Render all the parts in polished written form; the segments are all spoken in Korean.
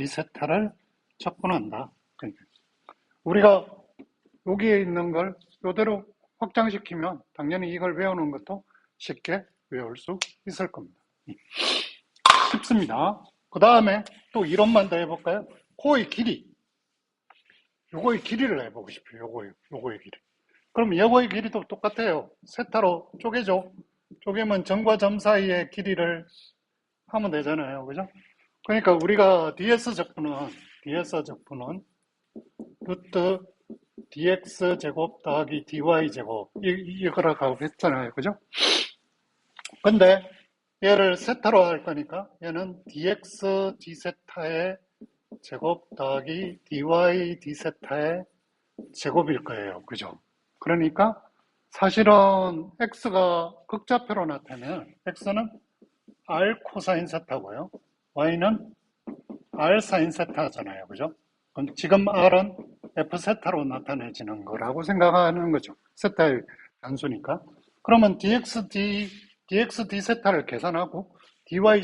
D세타를 적분한다. 그러니까 우리가 여기에 있는 걸 이대로 확장시키면 당연히 이걸 외우는 것도 쉽게 외울 수 있을 겁니다. 쉽습니다. 그 다음에 또 이론만 더 해볼까요? 코의 길이. 요거의 길이를 해보고 싶어요. 요거의 길이. 그럼 요거의 길이도 똑같아요. 세타로 쪼개죠. 쪼개면 점과 점 사이의 길이를 하면 되잖아요. 그죠? 그러니까 우리가 ds 적분은 루트 dx 제곱 더하기 dy 제곱 이거라고 했잖아요. 그죠? 근데 얘를 세타로 할 거니까 얘는 dx d세타의 제곱 더하기 dy d세타의 제곱일 거예요. 그죠? 그러니까 사실은 x가 극좌표로 나타나면 x는 r 코사인 세타고요. y는 r 사인 세타잖아요. 그죠? 그럼 지금 r은 f 세타로 나타내지는 거라고 생각하는 거죠. 세타의 단수니까. 그러면 dx d 세타를 계산하고 dy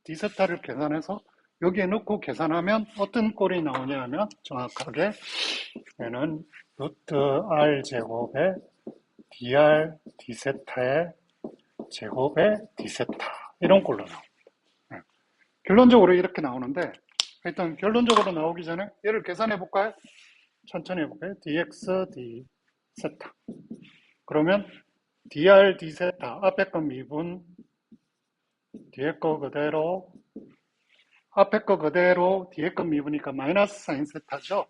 d 세타를 계산해서 여기에 넣고 계산하면 어떤 꼴이 나오냐 하면 정확하게 얘는 루트 r 제곱에 dr d세타의 제곱에 d세타 이런 꼴로 나옵니다. 결론적으로 이렇게 나오는데 일단 결론적으로 나오기 전에 얘를 계산해 볼까요? 천천히 해볼까요? dx d세타 그러면 dr d세타 앞에 거 미분 뒤에 거 그대로 앞에 거 그대로 뒤에 거 미분이니까 마이너스 사인 세타죠.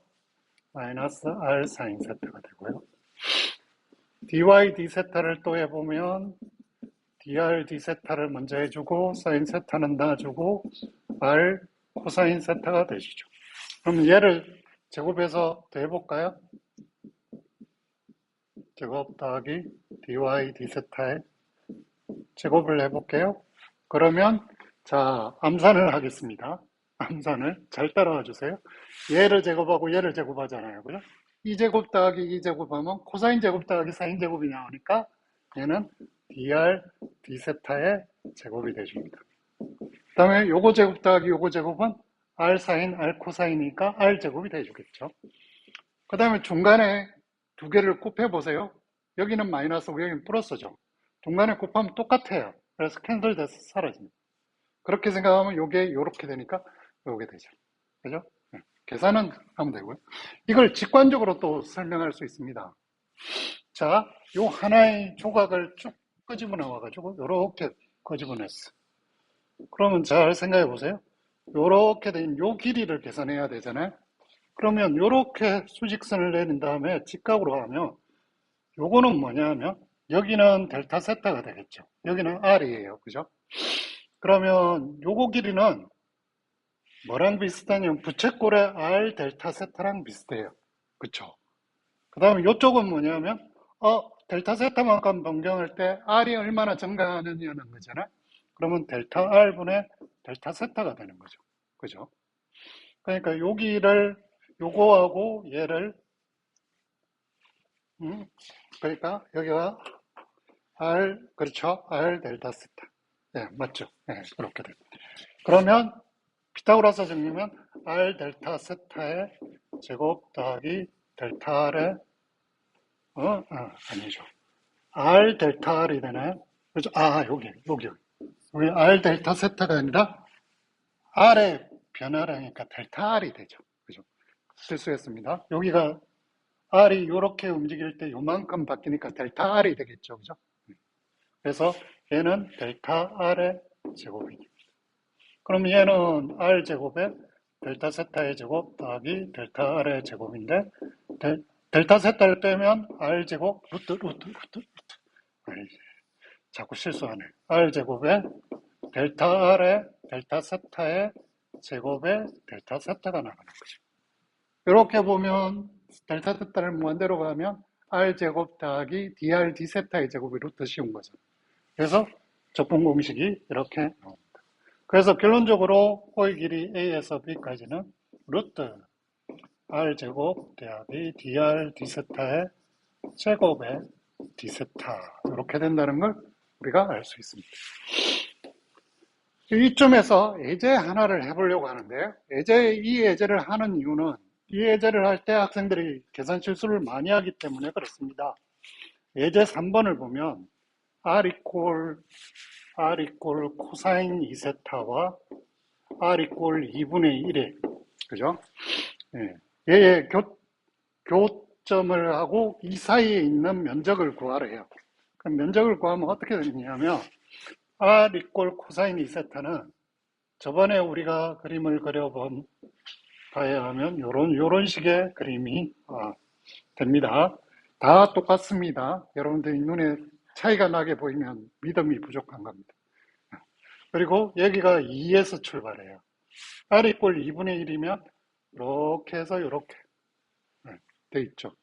마이너스 r 사인 세타가 되고요. dy d세타를 또 해보면 dr d세타를 먼저 해주고 사인 세타는 놔주고 r 코사인 세타가 되시죠. 그럼 얘를 제곱해서 더 해볼까요? 제곱 더하기 dy d세타의 제곱을 해볼게요. 그러면 자 암산을 하겠습니다. 암산을 잘 따라와 주세요. 얘를 제곱하고 얘를 제곱하잖아요. 그죠? 2제곱 더하기 2제곱하면 코사인 제곱 더하기 사인 제곱이 나오니까 얘는 dr d세타의 제곱이 되십니다. 그 다음에 요거 제곱 더하기 요거 제곱은 r 사인 r 코사인이니까 r 제곱이 되주겠죠. 그 다음에 중간에 두 개를 곱해보세요. 여기는 마이너스고 여기는 플러스죠. 중간에 곱하면 똑같아요. 그래서 캔슬돼서 사라집니다. 그렇게 생각하면 요게 요렇게 되니까 요게 되죠. 그죠? 네. 계산은 하면 되고요. 이걸 직관적으로 또 설명할 수 있습니다. 자, 요 하나의 조각을 쭉 끄집어 나와가지고 요렇게 끄집어냈어. 그러면 잘 생각해 보세요. 요렇게 된 요 길이를 계산해야 되잖아요. 그러면 요렇게 수직선을 내린 다음에 직각으로 하면 요거는 뭐냐 하면 여기는 델타 세타가 되겠죠. 여기는 r이에요. 그죠? 그러면 요거 길이는 뭐랑 비슷하냐면 부채꼴의 r 델타 세타랑 비슷해요. 그쵸? 그 다음에 요쪽은 뭐냐면 델타 세타만큼 변경할 때 r이 얼마나 증가하느냐는 거잖아요. 그러면 델타 r분의 델타 세타가 되는 거죠. 그죠? 그러니까 여기를 요거하고 얘를 그러니까 여기가 r 그렇죠? r 델타 세타. 예, 맞죠? 예, 그렇게 됩니다. 그러면 피타고라스 정리면 r 델타 세타의 제곱 더하기 델타 r의 아니죠. r 델타 r이 되나요? 그죠? 여기 r 델타 세타가 아니라 r의 변화량이니까 델타 r이 되죠. 그죠? 실수했습니다. 여기가 r이 이렇게 움직일 때 요만큼 바뀌니까 델타 r이 되겠죠. 그죠? 그래서 얘는 델타 r의 제곱입니다. 그럼 얘는 r 제곱에 델타 세타의 제곱 더하기 델타 r의 제곱인데 델타 세타를 빼면 r 제곱 루트 자꾸 실수하네. r 제곱에 델타 r의 델타 세타의 제곱에 델타 세타가 나가는 거죠. 이렇게 보면 델타 세타를 무한대로 가면 r 제곱 더하기 dr d 세타의 제곱이 루트 씌운 거죠. 그래서 적분 공식이 이렇게 나옵니다. 그래서 결론적으로 호의 길이 a에서 b까지는 루트 r 제곱 더하기 dr d 세타의 제곱에 d 세타 이렇게 된다는 걸 우리가 알 수 있습니다. 이쯤에서 예제 하나를 해보려고 하는데요. 이 예제를 하는 이유는 이 예제를 할 때 학생들이 계산 실수를 많이 하기 때문에 그렇습니다. 예제 3번을 보면 R 이꼴 코사인 2세타와 R 이꼴 2분의 1에 그죠? 예. 얘의 교점을 하고 이 사이에 있는 면적을 구하래요. 그럼 면적을 구하면 어떻게 되냐면 R 이꼴 코사인 2세타는 저번에 우리가 그림을 봐야 하면 요런 식의 그림이 됩니다. 다 똑같습니다. 여러분들이 눈에 차이가 나게 보이면 믿음이 부족한 겁니다. 그리고 여기가 2에서 출발해요. R 이꼴 2분의 1이면 이렇게 해서 이렇게 돼 있죠.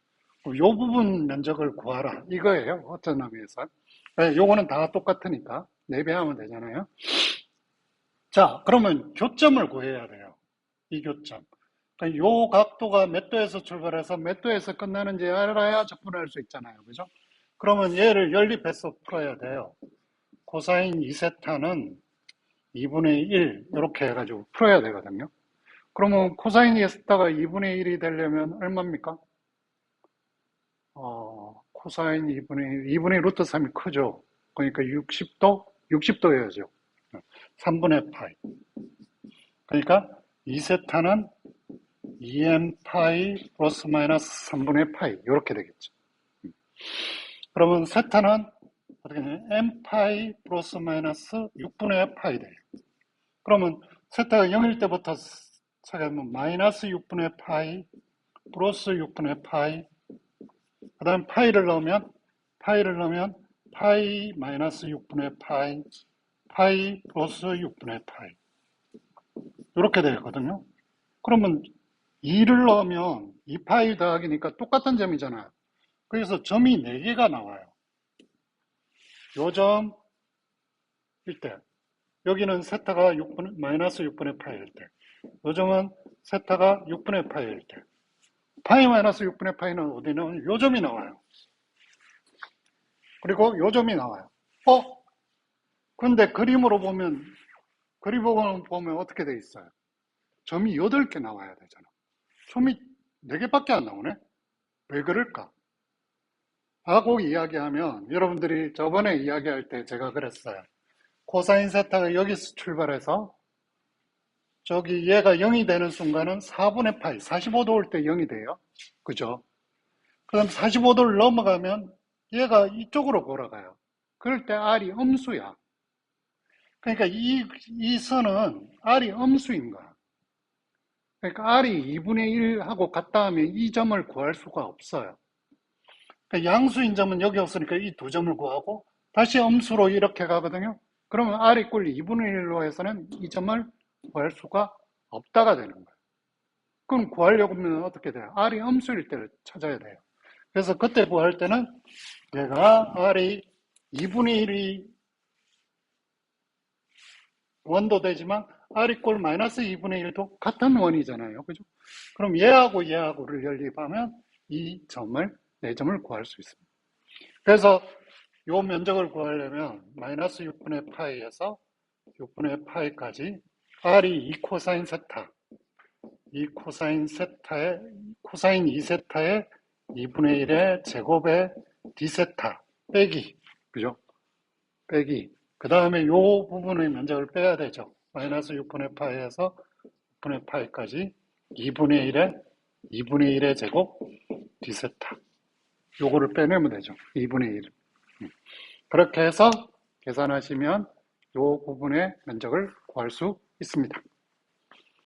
요 부분 면적을 구하라 이거예요. 어떤 의미에서. 요거는 다 똑같으니까 4배 하면 되잖아요. 자, 그러면 교점을 구해야 돼요. 이 교점. 그러니까 요 각도가 몇 도에서 출발해서 몇 도에서 끝나는지 알아야 적분할 수 있잖아요. 그죠? 그러면 얘를 연립해서 풀어야 돼요. 코사인 2세타는 2분의 1 이렇게 해가지고 풀어야 되거든요. 그러면 코사인 2세타가 2분의 1이 되려면 얼마입니까? 코사인 2분의 1, 2분의 1 루트 3이 크죠. 그러니까 60도? 60도 해야죠. 3분의 파이. 그러니까 2세타는 2n 파이 플러스 마이너스 3분의 파이 이렇게 되겠죠. 그러면 세타는 어떻게 되냐? n 파이 플러스 마이너스 6분의 파이 돼요. 그러면 세타가 0일 때부터 찾아보면 마이너스 6분의 파이 플러스 6분의 파이 그 다음 파이를 넣으면 파이 마이너스 6분의 파이 플러스 6분의 파이 이렇게 되거든요. 그러면 2를 넣으면 2파이 더하기니까 똑같은 점이잖아요. 그래서 점이 4개가 나와요. 요 점일 때 여기는 세타가 마이너스 6분의 파이일 때 요 점은 세타가 6분의 파이일 때 파이 마이너스 6분의 파이는 어디는 요 점이 나와요. 그리고 요 점이 나와요. 근데 그림으로 보면 어떻게 돼 있어요? 점이 8개 나와야 되잖아. 점이 4개밖에 안 나오네? 왜 그럴까? 하고 이야기하면 여러분들이 저번에 이야기할 때 제가 그랬어요. 코사인 세타가 여기서 출발해서 저기 얘가 0이 되는 순간은 4분의 파이, 45도 올 때 0이 돼요. 그죠? 그럼 45도를 넘어가면 얘가 이쪽으로 돌아가요. 그럴 때 R이 음수야. 그러니까 이 선은 R이 음수인 거야. 그러니까 R이 2분의 1하고 같다 하면 이 점을 구할 수가 없어요. 그러니까 양수인 점은 여기 없으니까 이 두 점을 구하고 다시 음수로 이렇게 가거든요. 그러면 R 이꼴 2분의 1로 해서는 이 점을 구할 수가 없다가 되는 거예요. 그럼 구하려고 하면 어떻게 돼요? R이 음수일 때를 찾아야 돼요. 그래서 그때 구할 때는 얘가 R이 2분의 1이 원도 되지만 R 이꼴 마이너스 2분의 1도 같은 원이잖아요. 그죠? 그럼 얘하고를 연립하면 이 점을, 4점을 구할 수 있습니다. 그래서 요 면적을 구하려면 마이너스 6분의 파이에서 6분의 파이까지 R이 2 코사인 세타, 코사인 2세타의 2분의 1의 제곱의 D세타 빼기, 그죠? 빼기. 그 다음에 요 부분의 면적을 빼야 되죠. 마이너스 6분의 파이에서 6분의 파이까지 2분의 1의 제곱 D세타. 요거를 빼내면 되죠. 2분의 1. 그렇게 해서 계산하시면 요 부분의 면적을 구할 수 있습니다.